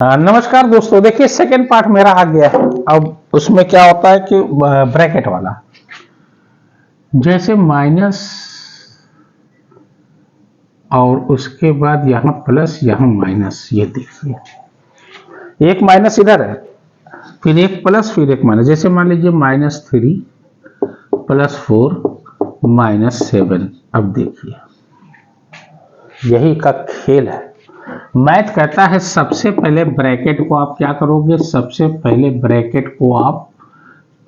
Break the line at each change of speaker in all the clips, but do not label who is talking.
नमस्कार दोस्तों, देखिए सेकेंड पार्ट मेरा आ गया है। अब उसमें क्या होता है कि ब्रैकेट वाला जैसे माइनस और उसके बाद यहां प्लस यहां माइनस, ये देखिए एक माइनस इधर है, फिर एक प्लस फिर एक माइनस। जैसे मान लीजिए -3 + 4 -7। अब देखिए यही का खेल है। मैथ कहता है सबसे पहले ब्रैकेट को आप क्या करोगे, सबसे पहले ब्रैकेट को आप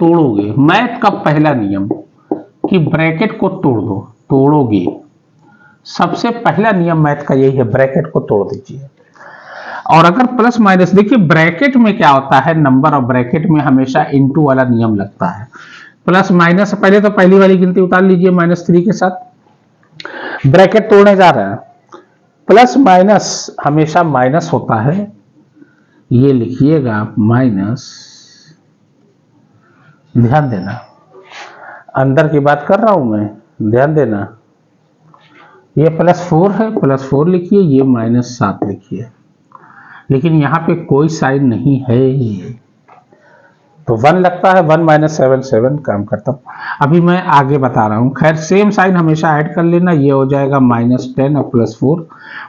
तोड़ोगे। मैथ का पहला नियम कि ब्रैकेट को तोड़ दो, तोड़ोगे। सबसे पहला नियम मैथ का यही है, ब्रैकेट को तोड़ दीजिए। और अगर प्लस माइनस, देखिए ब्रैकेट में क्या होता है, नंबर और ब्रैकेट में हमेशा इनटू वाला नियम लगता है। प्लस माइनस पहले तो पहली वाली गिनती उतार लीजिए -3 के साथ। ब्रैकेट तोड़ने जा रहे हैं, प्लस माइनस हमेशा माइनस होता है, ये लिखिएगा आप माइनस। ध्यान देना, अंदर की बात कर रहा हूं मैं, ध्यान देना। ये +4 है, +4 लिखिए, ये -7 लिखिए, लेकिन यहां पे कोई साइन नहीं है, तो 1 लगता है। 1 - 7 7 काम करता। अभी मैं आगे बता रहा हूं। खैर सेम साइन हमेशा ऐड कर लेना, ये हो जाएगा -10 और +4।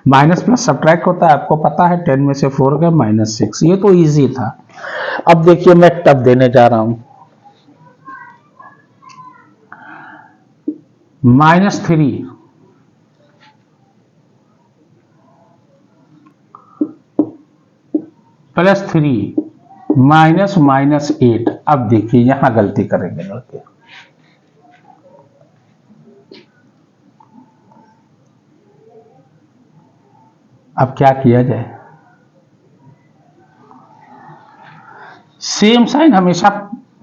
माइनस प्लस सब्ट्रैक्ट होता है, आपको पता है। 10 में से 4 गए -6। ये तो इजी था। अब देखिए मैं टब देने जा रहा हूं, -3 +3 -8। अब देखिए यहां गलती करेंगे लड़के। अब क्या किया जाए, सेम साइन हमेशा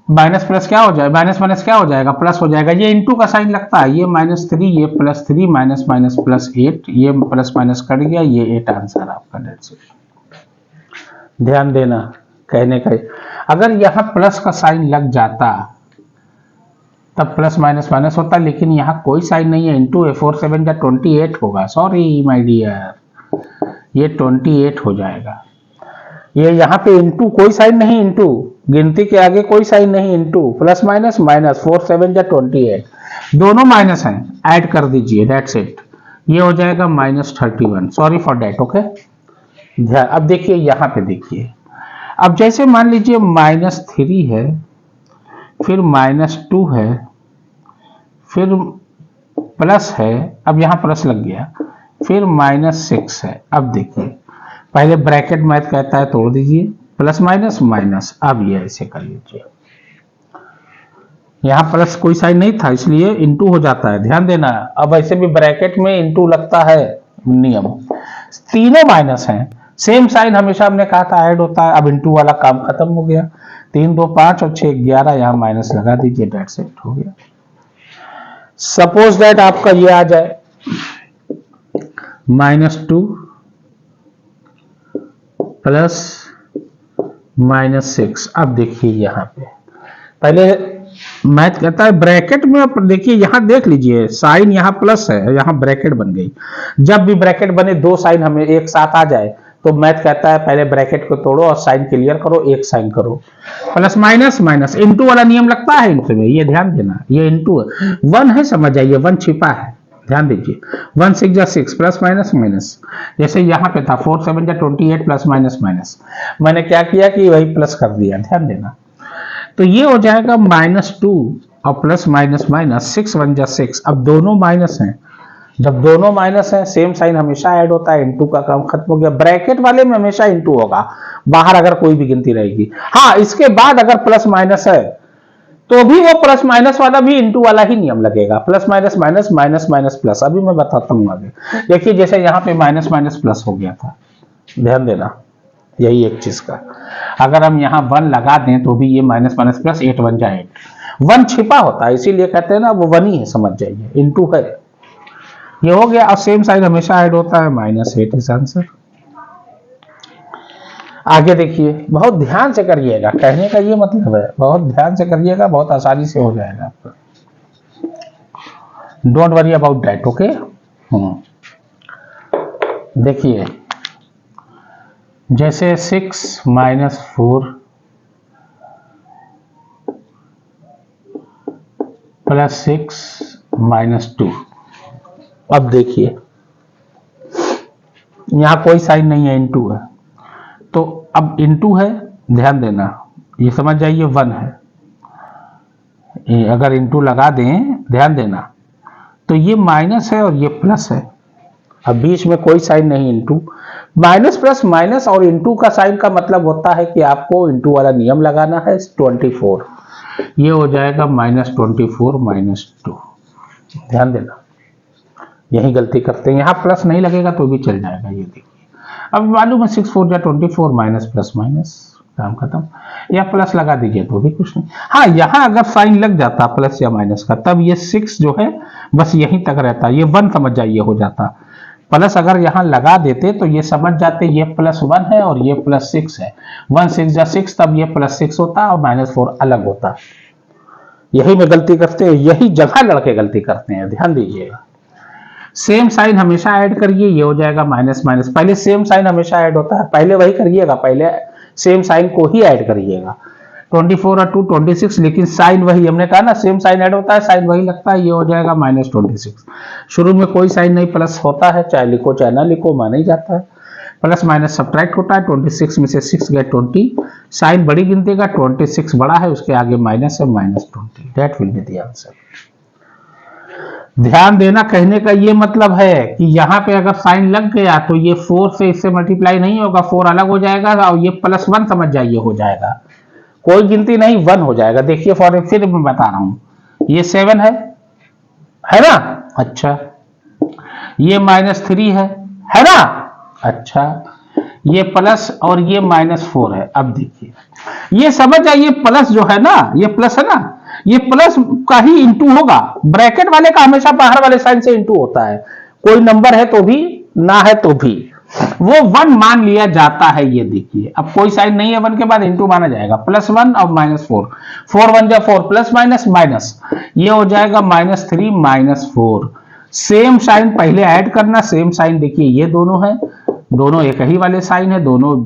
माइनस प्लस क्या हो जाए, माइनस माइनस क्या हो जाएगा, प्लस हो जाएगा। ये इनटू का साइन लगता है, ये -3 ये +3 माइनस माइनस +8, ये प्लस माइनस कट गया, ये 8 आंसर आपका। That's it. ध्यान देना कहने का, अगर यहां प्लस का साइन लग जाता तब प्लस माइनस माइनस होता, लेकिन यहां कोई साइन नहीं है। इंटू 4 7 या 28 होगा। सॉरी माय डियर, ये 28 हो जाएगा। ये यहाँ पे इंटू कोई साइन नहीं, इंटू गिनती के आगे कोई साइन नहीं, इंटू प्लस माइनस माइनस 4 7 या 28, दोनों माइनस हैं, ऐड कर दीजिए। That's it. ये हो जाएगा -31। Sorry for that. ओके, ध्यान। अब देखिए यहाँ पे देखिए, अब जैसे मान लीजिए -3 है, फिर -2 है, फिर प्लस है, अब यहां प्लस लग गया, फिर -6 है। अब देखिए पहले ब्रैकेट मैथ कहता है तोड़ दीजिए, प्लस माइनस माइनस। अब ये ऐसे कर लीजिए, यहां प्लस कोई साइन नहीं था इसलिए इंटू हो जाता है। ध्यान देना, अब ऐसे भी ब्रैकेट में इंटू लगता है, नियम। तीनों माइनस हैं, सेम साइन हमेशा हमने कहा था ऐड होता है। अब इंटू वाला काम खत्म हो गया। 3 2 5 और 6 11, यहां माइनस लगा दीजिए। डेट्स इट, हो गया। सपोज दैट आपका ये आ जाए -2 प्लस -6। अब देखिए यहां पे पहले मैथ कहता है ब्रैकेट में, देखिए यहां देख लीजिए साइन यहां प्लस है, यहां ब्रैकेट बन गई। जब भी ब्रैकेट बने दो साइन हमें एक साथ आ जाए तो मैथ कहता है पहले ब्रैकेट को तोड़ो और साइन क्लियर करो, एक साइन करो। प्लस माइनस माइनस इंटू वाला नियम लगता है इंटू में, ये ध्यान देना। ये इंटू 1 है, समझ जाइए 1 छिपा है। ध्यान दीजिए 1 6 जा 6, प्लस माइनस माइनस। जैसे यहां पे था 4 7 जा 28, प्लस माइनस माइनस। मैंने क्या किया कि वही प्लस कर दिया। ध्यान देना, तो ये हो जाएगा -2 और प्लस माइनस माइनस 6 1 जा 6। अब दोनों माइनस हैं, जब दोनों माइनस हैं सेम साइन हमेशा ऐड होता है, इंटू का काम खत्म हो गया। ब्रैकेट वाले में हमेशा इंटू होगा, बाहर अगर कोई भी गिनती रहेगी। हाँ, इसके बाद अगर प्लस माइनस है तो भी वो प्लस माइनस वाला भी इंटू वाला ही नियम लगेगा। Plus minus minus minus minus plus. अभी मैं बताता हूं आगे। देखिए जैसे यहां पे माइनस माइनस प्लस हो गया था, ध्यान देना यही एक चीज का। अगर हम यहाँ 1 लगा दें तो भी ये माइनस माइनस प्लस 8 1 जा 8। 1 छिपा होता है इसीलिए कहते हैं ना, वो 1 ही है, समझ जाइए, इंटू है। ये हो गया। और सेम साइन हमेशा ऐड होता है, -8 इस आंसर। आगे देखिए, बहुत ध्यान से करिएगा, कहने का ये मतलब है बहुत ध्यान से करिएगा, बहुत आसानी से हो जाएगा आपका। Don't worry about that. Okay, देखिए जैसे 6 माइनस 4 प्लस 6 माइनस 2। अब देखिए यहां कोई साइन नहीं है, इनटू है, तो अब इनटू है, ध्यान देना, ये समझ जाइए 1 है, ये अगर इनटू लगा दें, ध्यान देना, तो ये माइनस है और ये प्लस है। अब बीच में कोई साइन नहीं, इनटू, माइनस प्लस माइनस और इनटू का साइन का मतलब होता है कि आपको इनटू वाला नियम लगाना है। 24 ये हो जाएगा -24 -2। ध्यान देना, यही गलती करते हैं, यहां प्लस नहीं लगेगा तो भी चल जाएगा। ये देखिए अब मालूम है 6 4 जा 24, माइनस प्लस माइनस, काम खत्म, या प्लस लगा दीजिए तो भी कुछ नहीं। हाँ, यहां अगर साइन लग जाता प्लस या माइनस का, तब ये 6 जो है बस यहीं तक रहता, ये 1 समझ जाइए हो जाता। प्लस अगर यहां लगा देते तो ये समझ जाते ये +1 है और ये +6 है, 1 6 जा 6, तब ये +6 होता और -4 अलग होता। यही में गलती करते हैं, यही जगह लड़के गलती करते हैं, ध्यान दीजिएगा। सेम साइन हमेशा ऐड करिए, ये हो जाएगा माइनस माइनस, पहले सेम साइन हमेशा ऐड होता है, पहले वही करिएगा, पहले सेम साइन को ही ऐड करिएगा। 24 और 2 26, लेकिन साइन वही, हमने कहा ना सेम साइन ऐड होता है, साइन वही लगता है, ये हो जाएगा -26। शुरू में कोई साइन नहीं, प्लस होता है, चाहे लिखो चाहे ना लिखो, माना ही जाता है। प्लस माइनस सब्ट्रैक्ट होता है, 26 में से 6 गए 20, साइन बड़ी गिनती का, 26 बड़ा है, उसके आगे माइनस है, -20, that will be the answer. ध्यान देना, कहने का ये मतलब है कि यहाँ पे अगर साइन लग गया तो ये 4 से इससे मल्टीप्लाई नहीं होगा, 4 अलग हो जाएगा और ये +1 समझ जाइए हो जाएगा, कोई गिनती नहीं, 1 हो जाएगा। देखिए फॉर फिर मैं बता रहा हूं, ये 7 है ना, अच्छा, ये -3 है ना, अच्छा, ये प्लस और ये -4 है। अब देखिए ये समझ जाइए, प्लस जो है ना, ये प्लस है ना, ये प्लस का ही इंटू होगा, ब्रैकेट वाले का हमेशा बाहर वाले साइन से इंटू होता है, कोई नंबर है तो भी, ना है तो भी, वो 1 मान लिया जाता है। ये देखिए अब कोई साइन नहीं है, 1 के बाद इंटू माना जाएगा, +1 और -4, 4 1 जा 4, प्लस माइनस माइनस, ये हो जाएगा -3 -4। सेम साइन पहले ऐड करना, सेम साइन देखिए ये दोनों है, दोनों एक ही वाले साइन है, दोनों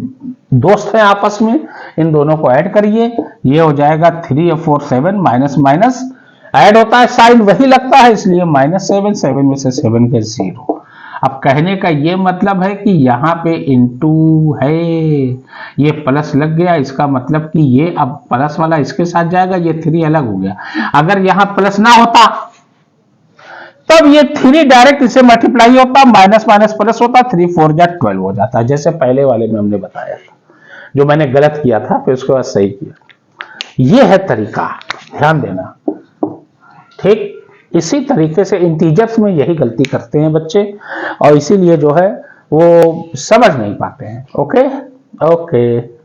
दोस्त हैं आपस में, इन दोनों को ऐड करिए, ये हो जाएगा 3 और 4 7, माइनस माइनस ऐड होता है, साइन वही लगता है, इसलिए -7, 7 में से 7 के 0। अब कहने का ये मतलब है कि यहाँ पे इंटू है, ये प्लस लग गया, इसका मतलब कि ये अब प्लस वाला इसके साथ जाएगा, ये 3 अलग हो गया। अगर यहाँ प्लस ना होता तब ये 3 डायरेक्ट इसे मल्टीप्लाई होता, माइनस माइनस प्लस होता, 3 4 जा 12 हो जाता, जैसे पहले वाले में हमने बताया था, जो मैंने गलत किया था फिर उसके बाद सही किया। ये है तरीका, ध्यान देना, ठीक। इसी तरीके से इंटीजर्स में यही गलती करते हैं बच्चे, और इसीलिए जो है वो समझ नहीं पाते हैं। Okay okay.